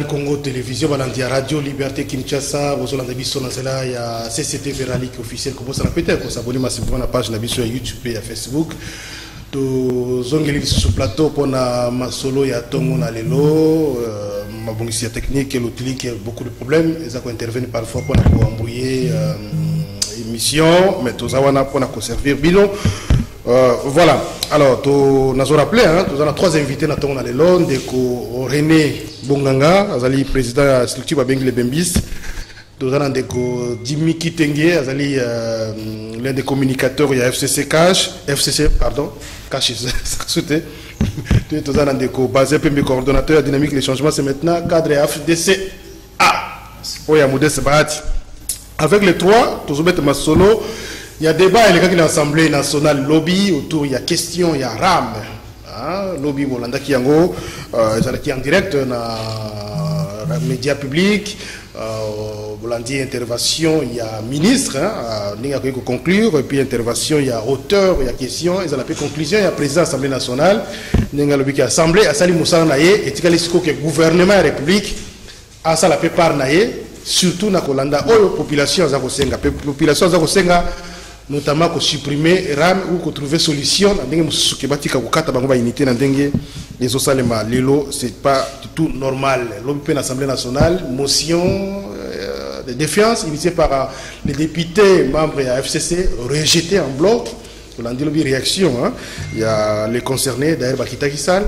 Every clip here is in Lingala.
Congo Télévision, Balandia Radio, Liberté Kinshasa, Bozolanda Bisso Nazela, il y a CCT Veralique officiel, comme ça peut-être qu'on s'abonne massivement à la page sur YouTube et à Facebook. To zongeli sur plateau pour na masolo ya tongo na lelo, ma bonisia technique et l'outil qui a beaucoup de problèmes, ils ont intervenu parfois pour embrouiller émission, mais tous avons pour conserver bilan. Voilà, alors nous avons rappelé, nous avons 3 invités dans ton alelon, René Bonganga, Azali président de la structure Babengi Bembis, nous avons Jimmy Kitenge, Azali l'un des communicateurs, il y a FCC Cash, Cash, c'est nous avons basé PMB coordonnateur dynamique les changements, c'est maintenant cadre FDC A, avec les 3, nous avons ma solo. Il y a débat avec l'Assemblée nationale lobby autour, il y a question, il y a RAM. Lobby, Bolanda qui est en direct dans les médias publics. Bolandi intervention, il y a ministre, il y a conclure, et puis intervention, il y a auteur, il y a question, il y a conclusion, il y a président de l'Assemblée nationale, il y a lobby qui est assemblée, à Sali Moussa Naye, et il y a le gouvernement de la République, à Sala Pépar Naye, surtout dans Kolanda, la population Zakosenga, notamment pour supprimer RAM ou pour trouver solution c'est pas du tout normal. L'Assemblée nationale, motion de défiance initiée par les députés membres de la FCC rejetée en bloc. On a dit réaction. Il y a les concernés d'ailleurs Bakita Kisal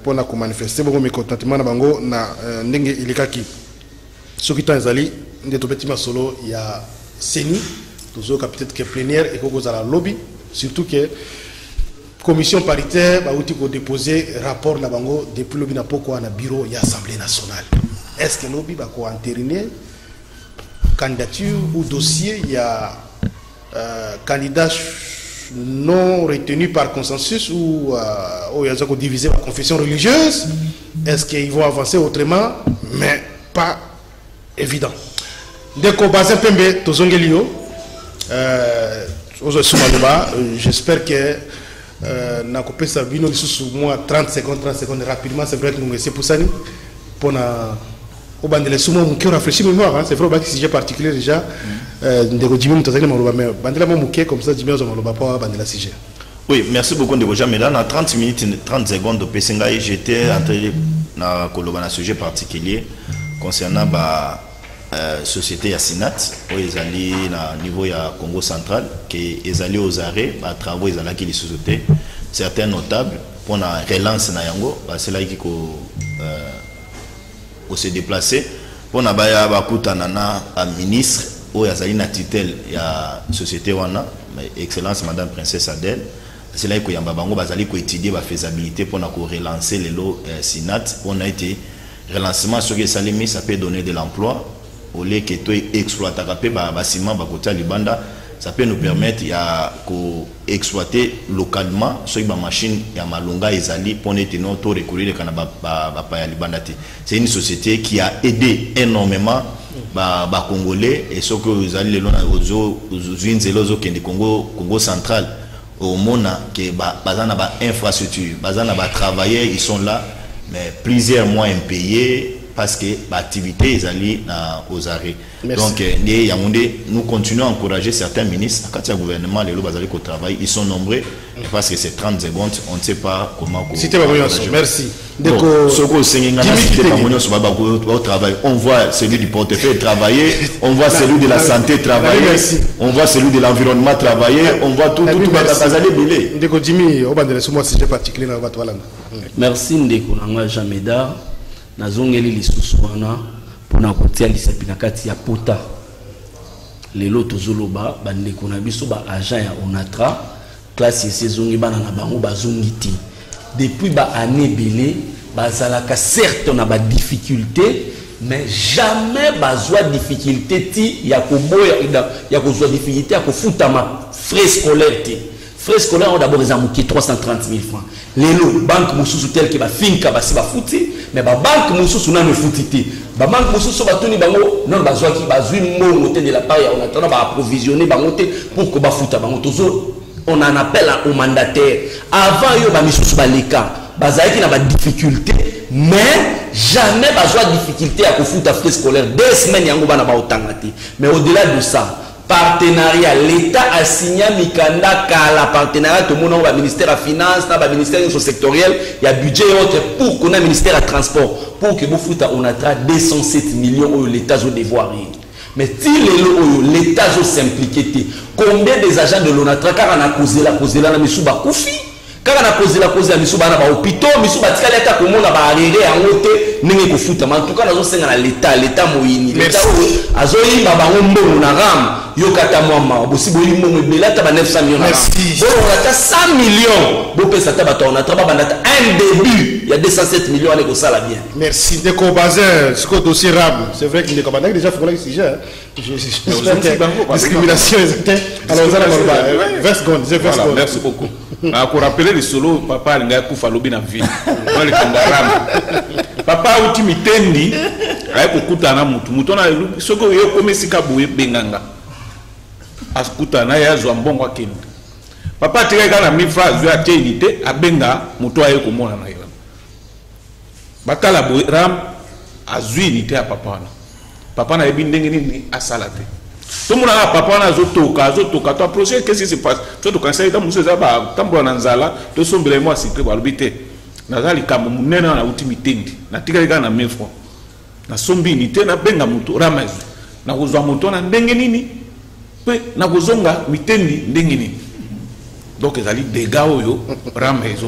pour manifester beaucoup mécontentement na bango na ndenge ilikaki. Ce qui est allé de solo il y a Seni. Toujours peut-être que plénière et qu'on a la lobby, surtout que commission paritaire va déposer rapport na bango depuis lobby na poko na bureau et assemblée nationale. Est-ce que lobby va entériner candidature ou dossier il y a candidat non retenu par consensus ou il y a divisé par confession religieuse? Est-ce qu'ils vont avancer autrement? Mais pas évident. Dès qu'on base un peu tozongelio. J'espère que na coupé ça vino sous moi 30 secondes rapidement. C'est vrai que nous essayons pour ça pour na au bandele sous moi qui rafraîchit mémoire. C'est vrai que si j'ai particulier déjà de Jimmy Mutazali Malouba mais bandela mon mouké comme ça Jimmy Malouba pas bandela sujet. Oui, merci beaucoup de déjà mais là dans 30 minutes 30 secondes de Pesenga j'étais entré dans un sujet particulier concernant société Yasinat où ils allaient au niveau ya Congo central qui ils allaient aux arrêts à travaux ils allaient qui les sociétés certains notables pour la relance na yango c'est là qui se déplacer pour na baya bakutana na ministre où ils allaient na tutelle ya société wana excellence madame princesse Adèle c'est là que yamba bango bazali ko étudier la faisabilité pour na ko relancer les lots Sinat on a été relancement sur que ça peut donner de l'emploi au lieu que tu exploites bâtiment libanda ça peut nous permettre d'exploiter localement sur une machine ya malonga ezali pour nous to recourir à libanda. C'est une société qui a aidé énormément les Congolais et ce que vous allez aux Congo central au Mona qui bazana infrastructure bazana travailleurs ils sont là mais plusieurs mois impayés parce que l'activité est allée aux arrêts. Donc, nous continuons à encourager certains ministres. Quand il y a un gouvernement, les lois au travail, ils sont nombreux. Parce que c'est 30 secondes, on ne sait pas comment. Merci. On voit celui du portefeuille travailler, on voit celui de la santé travailler, on voit celui de l'environnement travailler, on voit tout. Merci Ndeko Nanga Jameda. Nazongeli lisusu wana pona kotia lisapi na kati ya pota lelo tozoloba bandeko na biso ba agent ya Onatra classe saisongi bana na bango bazongiti depuis ba année belé bazalaka certes na ba difficulté mais jamais bazwa difficulté ti ya koboya ya kozwa difficulté ya kofuta ma frais scolaire ti frais scolaires ont d'abord examouqué 330 000 francs. Les banques moussous tel que ba finka ba si ba fouti mais ba banque moussous na ne foutiti. Ba banque moussous ba toni bango non ba zwa ki ba zui mo de la part on attend ba approvisionner bango te pour que ba fouta bango tozo on en appelle au mandataire avant yo ba moussous ba leka ba zaiki na ba difficulté mais jamais besoin de difficulté à foutre frais scolaire 2 semaines yango bana ba otangati. Mais au-delà de ça, partenariat, l'État a signé Mikanda la partenariat tout le monde au ministère de la Finance, dans le ministère sectoriel, il y a budget et autres pour qu'on ait un ministère de transport pour que vous foutez on a 207 millions où l'État doit devoir. Mais si l'État doit s'impliquer, combien des agents de l'ONATRA car on a causé la misuba koufi car on a causé la misuba na ba hôpital misuba tika l'État comme on a ba arrêté en haute n'engue ko foutez mais en tout cas nous sommes à l'État moyini l'État azoyi ba bango mbongo na ram yokata mwama bosi boli mbongo belata ba 900 millions merci bon on a 100 millions bo pesa ta bato on a traba bandata un début il y a 207 millions avec ça la bien merci Ndeko Bazin ce dossier RAM c'est vrai qu'il est comme déjà faut le sujet discrimination alors vous allez 20 secondes merci beaucoup pour rappeler le solo papa alinga kufa lobi na vie dans le kangaram papa uti mitendi ay kokutana mutu na soko yo komesika boye benganga askutana ya zo mbongo akende papa tika na 1000 francs ya tenité abenga mutu aye komona na yo batala boye ram azui unité ya papa na yebi ndenge nini asalate tout le monde a papa na zotoka toi projet qu'est-ce qui se passe toi tu conseille dans monsieur zaba tambo na nzala to sombele moi sikre balbité nazali kama munena na utimitendi na tika na 1000 francs na sombi unité na benga mutu ramazu na kozwa mutu na ndenge nini pe na kozonga mitendi ndenge nini donc ezali dégâts oyo ramazu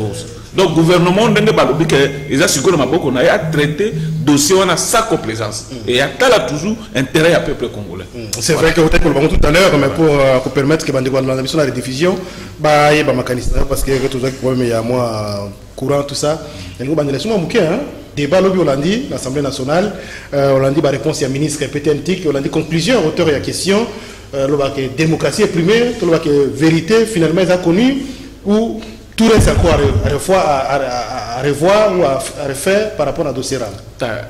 donc gouvernement ndenge balobi que eza sikolo maboko na ya traiter dossier on a sa complaisance et ya tala toujours intérêt à peuple congolais. C'est vrai que vous avez tout à l'heure mais pour permettre que bande la mission la diffusion ba yeba makanista parce que tout ça problème il y a moi courant tout ça et nous bande la mission muké hein débat lobby Hollandi l'Assemblée nationale Hollandi ba réponse ya ministre PTNTIC Hollandi conclusion auteur ya question que démocratie est primée tout le que vérité finalement est connu ou tout reste encore à revoir ou à refaire par rapport à dossier RAM.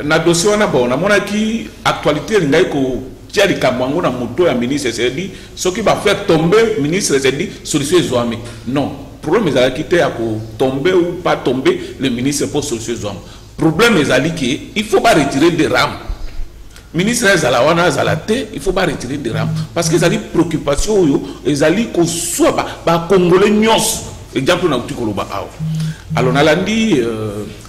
Na dossier on a bon, on a qui actualité n'aille ko tiari kamango na moto ya ministre c'est dit ce qui va faire tomber ministre c'est dit solution zoami. Non, problème est quitter à tomber ou pas tomber le ministre pour solution zoami. Problème est ali qui il faut pas retirer des RAM. Ministre Zalawana Zalate, il faut pas retirer des RAM parce que ça dit préoccupation yo, ils ali ko soit ba congolais nyos. Exemple na uti koloba aw alors na landi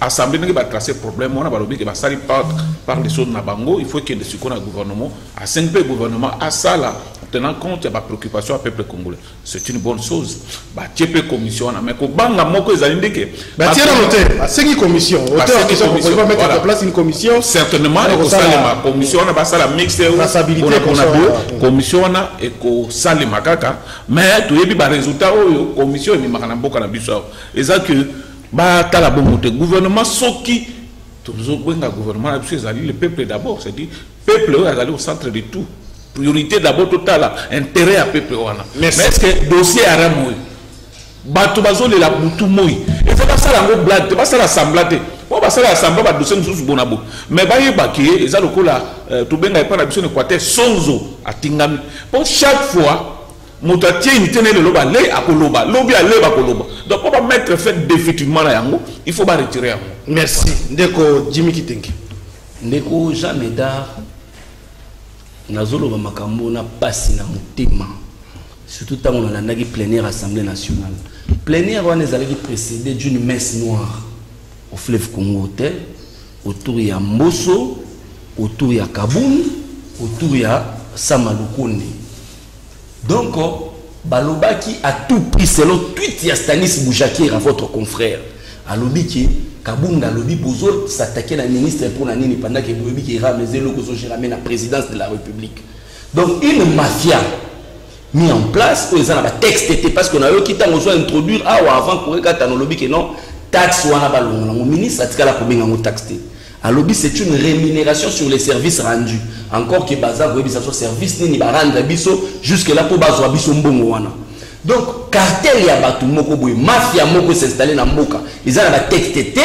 assemblée ngi ba tracer problème on a balobi que ba sali par les choses na bango il faut que le sikona gouvernement à 5 gouvernement à ça là tenant compte de la préoccupation à peuple congolais c'est une bonne chose ba tipe commission na mais ko banga moko ezali ndeke ba tiera noter ba 5 commission auteur qui va mettre en place une commission certainement et ko salema commission na ba sala mixer responsabilité commission na et ko salema kaka mais to yebi ba résultat oyo commission ni makana mboka na biso eza que ba tala bongote gouvernement soki toujours benga gouvernement na biso ezali le peuple d'abord c'est dit peuple ezali au centre de tout priorité d'abord total intérêt à peuple wana mais est-ce que dossier aramoy bato bazole la mutu moy et faut pas ça la blague pas ça la semblate on va ça la samba ba dossier nous bonabo mais ba yeba ki eza lokola to benga pa na biso ne kwate sonzo atingami pour chaque fois motatie unité ne loba le akoloba lobi ale ba koloba donc on va mettre fait définitivement la yango il faut pas retirer yango. Merci Ndeko Jimmy Kitengi. Ndeko Jean Médard nazoloba makambo na pasi na motema surtout tant on a nagi plénière assemblée nationale plénière on ezalaki précédé d'une messe noire au fleuve Congo autour ya Mboso autour ya Kaboum autour ya Samalukonde donc balobaki a tout prix selon tweet ya Stanis Boujakir à votre confrère alobi ki Kabunda lobi bozo s'attaquer la ministre pour la nini pendant que Boyebi qui ramène le gozo ramène la présidence de la République. Donc une mafia mis en place où ils ont un texte parce qu'on a eu qui t'a introduire avant qu'on regarde dans lobby que non taxe ou en abalon mon ministre a dit la combien on taxe. À lobby c'est une rémunération sur les services rendus. Encore que bazar Boyebi ça soit service ni ba rendre biso jusque là pour bazo biso mbongo wana. Donc cartel ya batu moko boy mafia moko s'installer na mboka ils ont un texte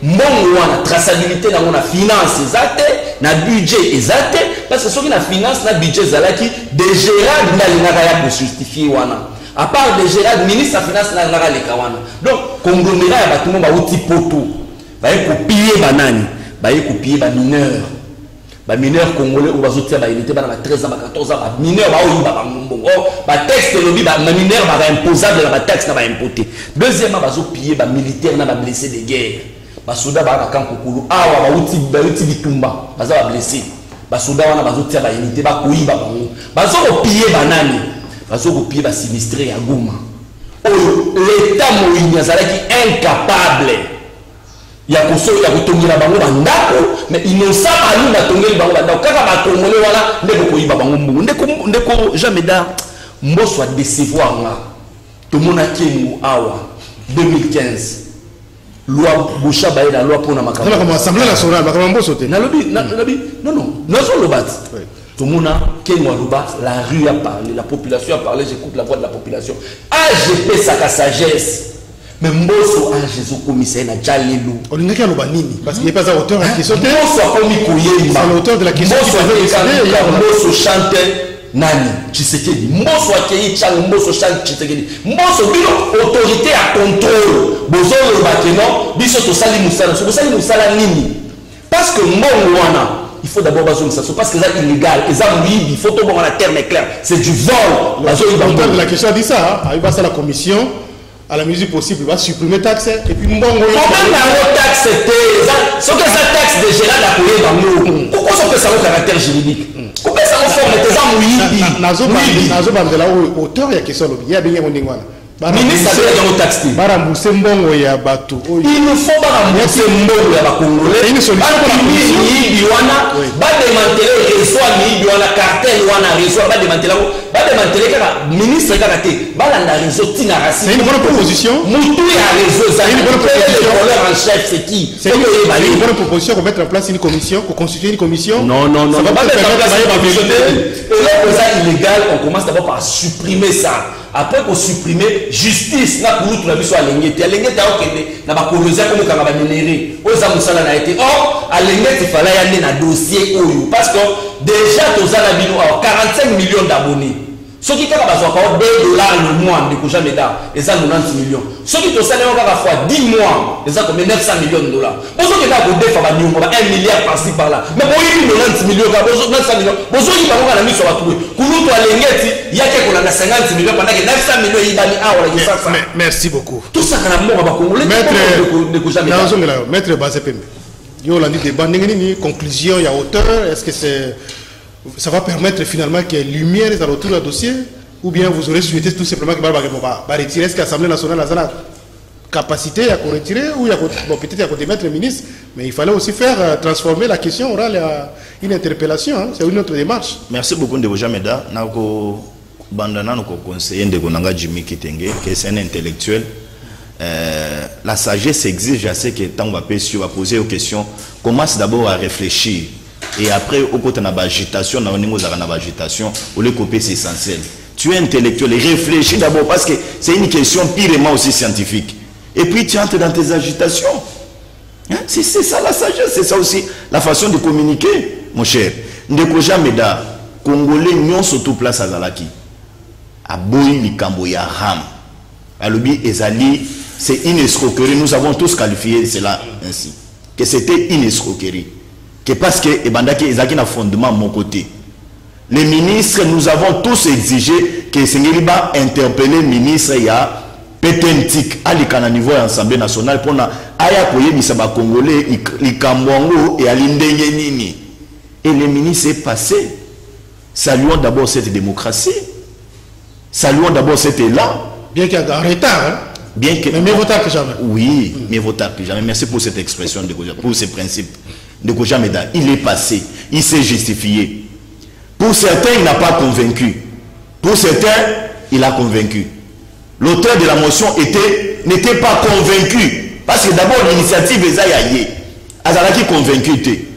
mbongo wana traçabilité na mona finance ezate na budget ezate parce que soki na finance na budget zalaki de Gérard na ya pour justifier wana à part de Gérard ministre de finance na leka wana donc conglomérat ya batu moko ba uti poto va copier banani baye copier ba mineur congolais ou bazotia ba unité ba na 13 ans ba 14 ans ba mineur ba oyiba ba mbongo ba texte lobby ba mineur ba imposable na ba taxe na ba impoté. Deuxièmement bazo piller ba militaire na ba blessé de guerre. Ba soda ba na kankukulu awa ba uti bitumba baza ba blessé. Ba soda wana bazotia ba unité ba koyiba bango. Bazo piller banani. Bazo piller ba sinistré ya Goma. L'état moïni azalaki incapable ya kutongela bango bandako mais innocent balu na tongeli bango bandako kaka batongole wana ndeko koyiba bango mbungu ndeko jamais da mboso a décevoir nga tomona kengu awa 2015 loi boucha baye la loi pona makambo comme assemblée nationale makambo mboso te nalobi non nazo lobat tomona kengu aloba la rue a parlé, la population a parlé, j'écoute la voix de la population. AGP sa sagesse. Mais Mbosso a Jésus commissaire na Jalelu. On n'est qu'à l'Obanini parce qu'il n'est pas à hauteur de la question. Mbosso a commis Kouyemba. C'est l'auteur de la question. Mbosso chante nani Tshisekedi. Mbosso a Kei Chang, Mbosso chante Tshisekedi. Mbosso bino autorité à contrôle. Bozo le bakeno, biso to sali musala. So sali musala nini? Parce que Mongwana il faut d'abord baser ça parce que c'est illégal et ça il faut tout bon la terme est clair c'est du vol. L'auteur de la question a dit ça il va à la commission à la mesure possible il va supprimer taxe et puis mbongo quand même la taxe c'était ce que ça taxe de gérer la coulée dans nous pourquoi ça peut ça au caractère juridique pourquoi ça au forme des gens nazo bandela auteur il y a question il y a bien mondingwana ministre de la taxe barambouse mbongo ya bato il ne faut pas barambouse mbongo ya bakongolais une solution pour la commission wana ba démanteler réseau ni wana cartel wana réseau ba démanteler kaka ministre kaka te ba landa réseau tina racine c'est une bonne proposition mutu ya réseau ça une bonne proposition en chef c'est qui c'est une bonne proposition pour mettre en place une commission pour constituer une commission non ça va pas mettre en place une commission et là pour ça illégal on commence d'abord par supprimer ça. Après qu'on supprime justice na pour tout la biso alengete okende na ba kolosia comme kanga ba minéré oza musala na été or alengete fala ya na dossier oyo parce que déjà tozala bino 45 millions d'abonnés ce qui kaka bazwa ka $2 le mois de ko jamais da et ça 90 millions ce qui tosala kaka fois 10 mois et ça comme 900 millions de dollars bozo ke ka ko defa ba nyongo ba 1 milliard par-ci par-là mais bon il 90 millions ka bozo 900 millions bozo yi bango na miso batoué kulutu alengeti yake ko na 50 millions pendant que 900 millions ibani awa la ça merci beaucoup tout ça kana mo ba congolais ne ko jamais maître Bazepembe yo landi débat ngeni conclusion ya auteur est-ce que ça va permettre finalement qu'il y ait lumière dans autour du dossier ou bien vous aurez souhaité tout simplement que va retirer est-ce que l'Assemblée nationale a la capacité à retirer ou peut-être à démettre le ministre mais il fallait aussi faire transformer la question orale à une interpellation c'est une autre démarche. Merci beaucoup de Jameda nako bandana nako conseiller de Konanga Jimmy Kitenge qui est un intellectuel. La sagesse exige à ce que tant va poser aux questions commence d'abord à réfléchir. Et après, au côté de l'agitation, au lieu copier, c'est essentiel. Tu es intellectuel et réfléchis d'abord parce que c'est une question purement aussi scientifique. Et puis tu entres dans tes agitations. Hein? C'est ça la sagesse, c'est ça aussi la façon de communiquer, mon cher. Ndeko Jameda, Congolais, nous surtout place à Zalaki. À Boyi, Likambo, Yaham. À Lobi, Ezali, c'est une escroquerie. Nous avons tous qualifié cela ainsi. Que c'était une escroquerie. Que parce que Ebandaki Ezaki n'a fondement à mon côté. Les ministres, nous avons tous exigé que Sengeliba interpelle le ministre il y a Petentik à niveau de l'Assemblée nationale pour na aya koye misaba congolais Likambwango et Alindenge Nini. Et le ministre est passé. Saluons d'abord cette démocratie. Saluons d'abord cet élan. Bien qu'il y ait un retard, hein? Bien que, mais mieux vaut tard que jamais. Oui, mieux vaut tard que jamais. Merci pour cette expression, pour ces principes. De Kojameda, il est passé, il s'est justifié. Pour certains, il n'a pas convaincu. Pour certains, il a convaincu. L'auteur de la motion n'était pas convaincu. Parce que d'abord, l'initiative est aïe. Azalaki convaincu.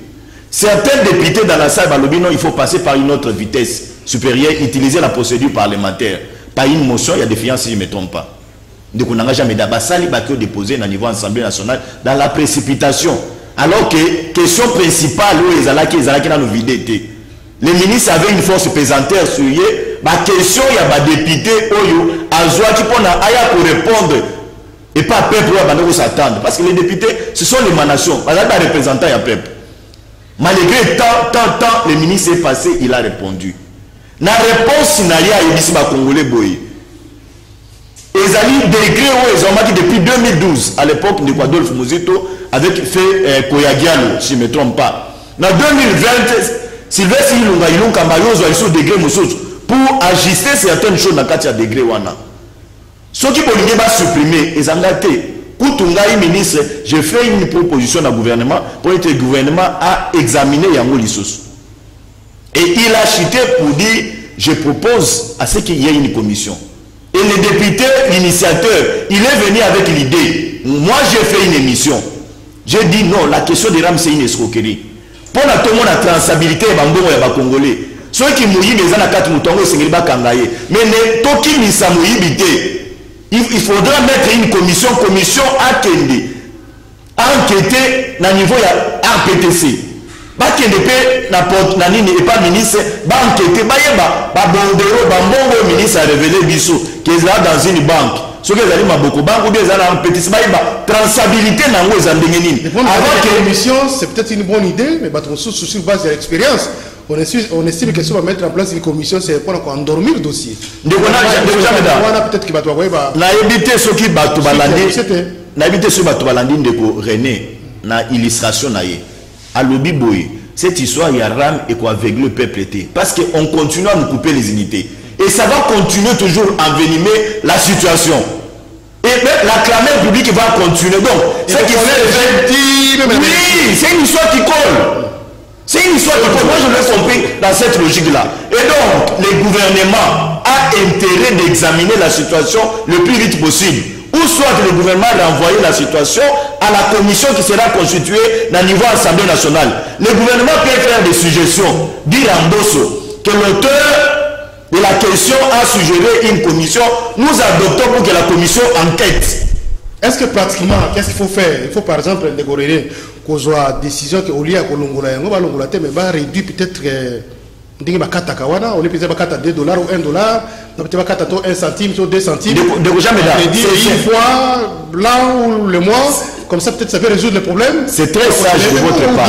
Certains députés dans la salle, non, il faut passer par une autre vitesse supérieure, utiliser la procédure parlementaire. Pas une motion, il y a des fiances si je ne me trompe pas. Donc on n'a jamais d'Abassali Bakio déposé dans le niveau de l'Assemblée nationale dans la précipitation. Alors que question principale où ils allaient dans nos vidéos. Les ministres avaient une force pesantère sur eux. Ma question, il y a des députés qui pour répondre. Et pas peuple où s'attendre. Parce que les députés, ce sont les manations. Ils sont représentants du peuple. Malgré tant, le ministre est passé, il a répondu. La réponse, il n'y a ici, Congolais boy. Ils allaient degré où ils ont marqué depuis 2012, à l'époque de Adolphe Muzito, avec fait Koyagialo, si je ne me trompe pas. En 2020, Sylvestre Ilunga Kambayozo, ils sont degré Moussos, pour ajuster certaines choses dans le degré Wana. Ceux qui veulent supprimer, ils ont gâté. Koutunga ministre, j'ai fait une proposition au gouvernement pour que le gouvernement a examiné Yango Lissos. Et il a chuté pour dire, je propose à ce qu'il y ait une commission. Et le député, l'initiateur, il est venu avec l'idée. Moi, j'ai fait une émission. J'ai dit non, la question des rames, c'est une escroquerie. Pour tout le monde, la traçabilité, les Congolais. Ceux qui mouillent, les gens qui mouillent, c'est pas kangaye. Mais les toki misa mouillibité, il faudra mettre une commission Akende, enquêter na niveau ya RPTC. Bakende pe na nini et pas ministre, ba enquêter, ba yeba, ba bondero, ba mbongo ministre a révélé biso qu'ils sont dans une banque. Ce que vous allez m'aboko banque ou bien ils ont un petit ba traçabilité na ngo za ndenge nini. Avant que l'émission, c'est peut-être une bonne idée, mais on sur base de l'expérience. On estime que si on va mettre en place une commission, c'est pour endormir le dossier. Peut-être qu'il va avoir. Na éviter ce qui va tout balander. Na éviter ce qui va tout balander de René. Na illustration na ye. À l'obi boy. Cette histoire, il y a rame et quoi avec le peuple était. Parce qu'on continue à nous couper les unités. Et ça va continuer toujours à envenimer la situation. Et la clameur publique va continuer. Donc, ce qui fait. Oui, c'est une histoire qui colle. C'est une histoire qui colle. Moi, je l'ai compris dans cette logique-là. Et donc, le gouvernement a intérêt d'examiner la situation le plus vite possible. Ou soit le gouvernement renvoyer la situation à la commission qui sera constituée dans le niveau Assemblée nationale. Le gouvernement peut faire des suggestions, dire à Mbosso que l'auteur de la question a suggéré une commission. Nous adoptons pour que la commission enquête. Est-ce que pratiquement, qu'est-ce qu'il faut faire? Il faut par exemple décorer qu'on soit décision qu'au lieu à Kolongola, on va réduire peut-être. On est peut-être 2 dollars ou 1 dollar, on peut être 1 centime ou 2 centimes. Une fois, là ou le mois, comme ça peut-être ça peut résoudre le problème. C'est très sage de votre part.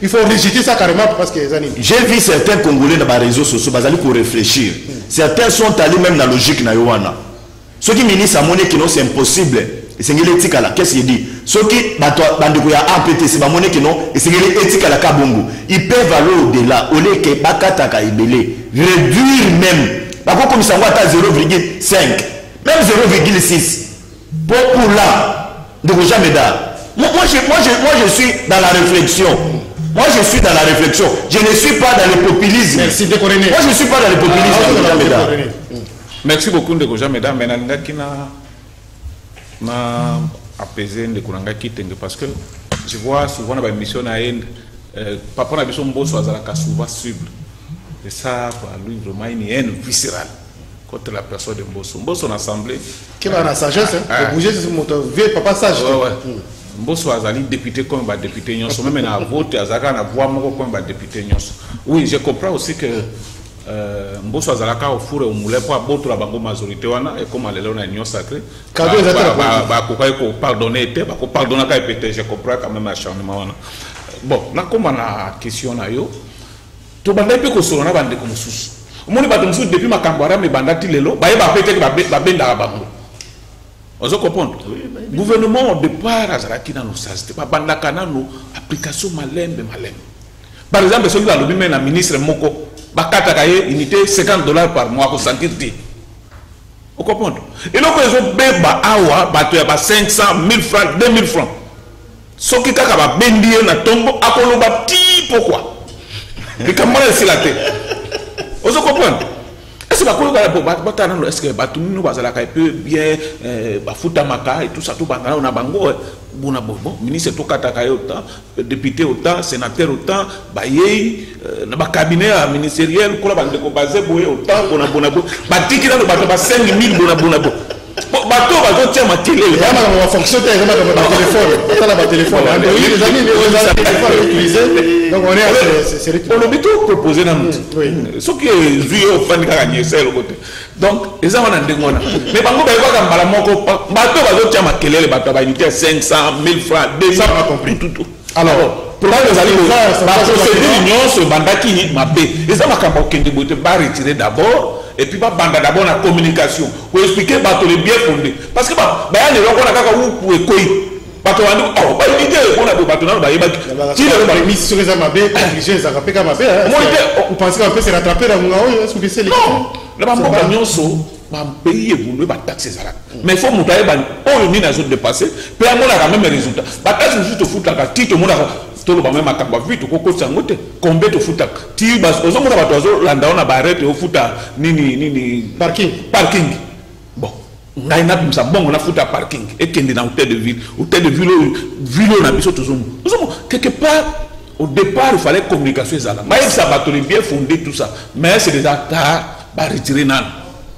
Il faut rejeter ça carrément parce que j'ai vu certains Congolais dans les réseaux sociaux, pour réfléchir. Certains sont allés même dans la logique na Yowana. Ceux qui ministrent à monnaie qui non, c'est impossible. C'est l'éthique à la qu'est-ce qu'il dit? Ceux qui bandouya APT c'est ma monnaie qui non, et c'est l'éthique à la kabongo. Ils peuvent aller au-delà, au lieu que bakataka ibele, réduire même. Par contre comme ça on à 0,5, même 0,6. Pour là, de jamais dar. Moi je suis dans la réflexion. Moi je suis dans la réflexion. Je ne suis pas dans le populisme. Merci de Moi je ne suis pas dans le populisme. Merci beaucoup de Gojameda. Maintenant qui na apaiser de Kuranga Kitenge parce que je vois souvent dans l'émission papa na biso Mbosso azalaka souvent cible et ça pour lui vraiment une haine viscérale contre la personne de Mbosso. Mbosso en assemblée qui va la sagesse de bouger sur mon vieux papa sage. Mbosso azali député comme ba député nyonso même na vote azaka na voix moko comme ba député nyonso. Oui, je comprends aussi que Mbosso azalaka au four au moulin pour abattre la bango majorité wana et comme alelo na union sacrée cadeau exactement ba ko pardonner te ba ko pardonner ka pété je comprends quand même acharnement wana bon na comme na question na yo to banda pe ko solo na bande ko mususu omoni ba mususu depuis makambara me banda ti lelo ba yeba pété ba benda bango ozo comprendre gouvernement de part azalaki na no sasite ba banda kana no application malembe par exemple celui là le même ministre moko bakata kaye unité $50 par mois pour sentir dit. Vous comprenez? Et donc ils ont beba awa bato ya ba 500 1000 francs 2000 francs. Soki kaka ba bendie na tombo akolo ba ti pourquoi? Et comment c'est la tête? Vous comprenez? Est-ce que bakolo ka ba batana est-ce que batu nous bazala ka peu bien ba futa maka et tout ça tout bangala na bango bona bon ministre to kataka autant député autant sénateur autant ba yei na ba cabinet ministériel ko la ba ko basé boye autant bona ba tikina no ba 5000 bona bato ba tia ma télé ya ma fonction te ba téléphone ça la téléphone les amis les téléphones utilisés donc on est c'est on le bito proposer na ce qui est vu au fan ka gagner c'est le côté donc les gens on ndengona mais bango ba ko mbala moko bato ba tia ma kelele bato ba unité 500 1000 francs 200 pas compris tout alors problème ezali baprocédure nyonso ebandaki mabe eza makambo okende boye te baretire d'abord et puis babanda d'abord na communication koexplike bato le bien fondé parce que baya lelo kona kaka upu ekoi bato bandi bayibite ekona boye bato nano bayebaki mission eza mabe obligé ezaka mpe ka mabe vous pensez qu'on peut se rattraper na ngonga oyo est-ce que c'est non na bamboka nyonso pays évolué ba taxe ezalaka mais il faut moto ayeba oyo nini azodépasse mpe amonaka même résultat bataxe mosusu tofutaka ti tomonaka toloba même makambo vite okokotisa yango te combien tofutaka ti ozomona bato bazolanda o na barete ofuta nini parking bon ngai nabimisa bongo nafuta parking ekende na hôtel de ville oyo na biso tozomo quelque part au départ il fallait communication ezala mayebisa bato le bien fondé tout ça mais c'est déjà tard baretire nano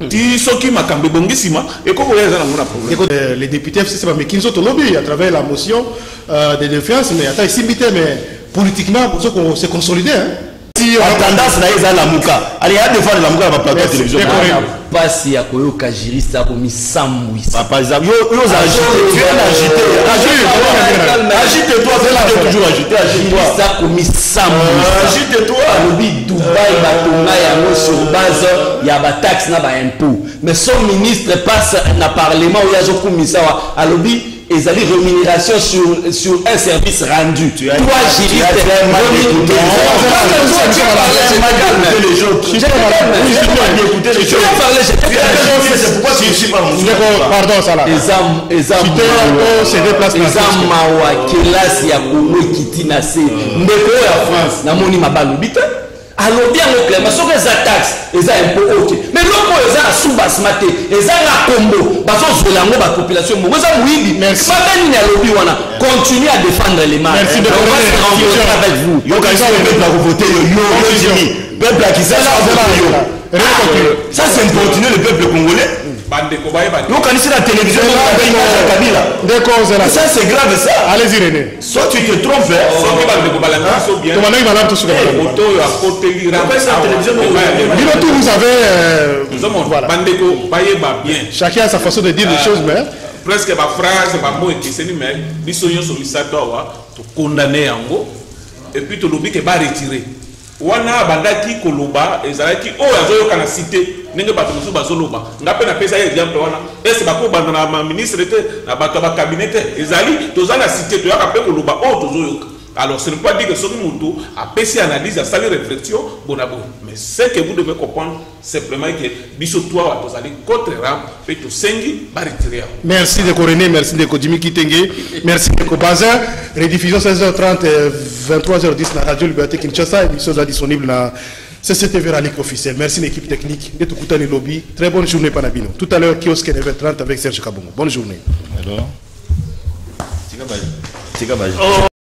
ti soki makambe bongisima et comment les gens ont problème les députés FCC mais qui nous ont lobby à travers la motion de défiance mais attends ici mais politiquement on s'est consolidé hein si on a tendance na eza la muka allez à défendre la muka na plateau télévision pasi ya koyoka juriste ako misambwisa par exemple yo agite-toi c'est là toujours agite-toi ako misambwisa agite-toi lobi Dubaï batonga yango sur base ya ba taxe na ba impôt mais son ministre passe na parlement où yazo kumisa wa alobi ezali rémunération sur un service rendu. Toi, juriste, pardon, ça là. Alors bien au clair, mais ce que ça taxe, ils ont un peu ok. Mais l'autre, ils ont un sous-basmaté, ils ont un combo, parce que la population, ils ont oui, merci. Continue à défendre les marques. Merci de rencontrer avec vous. Yo, quand vous voter, peuple qui ça c'est importuner le peuple congolais. Nous connaissons la télévision, ça c'est grave ça. Allez-y René. Soit tu te trompes, vous avez chacun a sa façon de dire les choses mais presque ma phrase ma mot ekiseni mais biso nyonso misato awa to condamner yango et puis to lobi ke ba retirer wana bandaki koloba ezalaki oyo azoyoka na cité ndenge bato mosusu bazoloba ngape na pesa ye exemple wana ese bakobanda na ministre te na bato ba cabinet ezali toza na cité toyaka mpe koloba oyo tozoyoka. Alors ce n'est pas dire que ce moto a PC analyse à salle réflexion bon mais ce que vous devez comprendre simplement que biso toi vous allez contre ram et tout sengi baritiria. Merci de René, merci de Jimmy Kitenge, merci de Bazin. Rediffusion 16h30 23h10 na Radio Liberté Kinshasa, émission disponible na CCTV Ralik officiel. Merci l'équipe technique de Tukutani Lobby. Très bonne journée Panabino. Tout à l'heure kiosque 9h30 avec Serge Kabongo. Bonne journée. Alors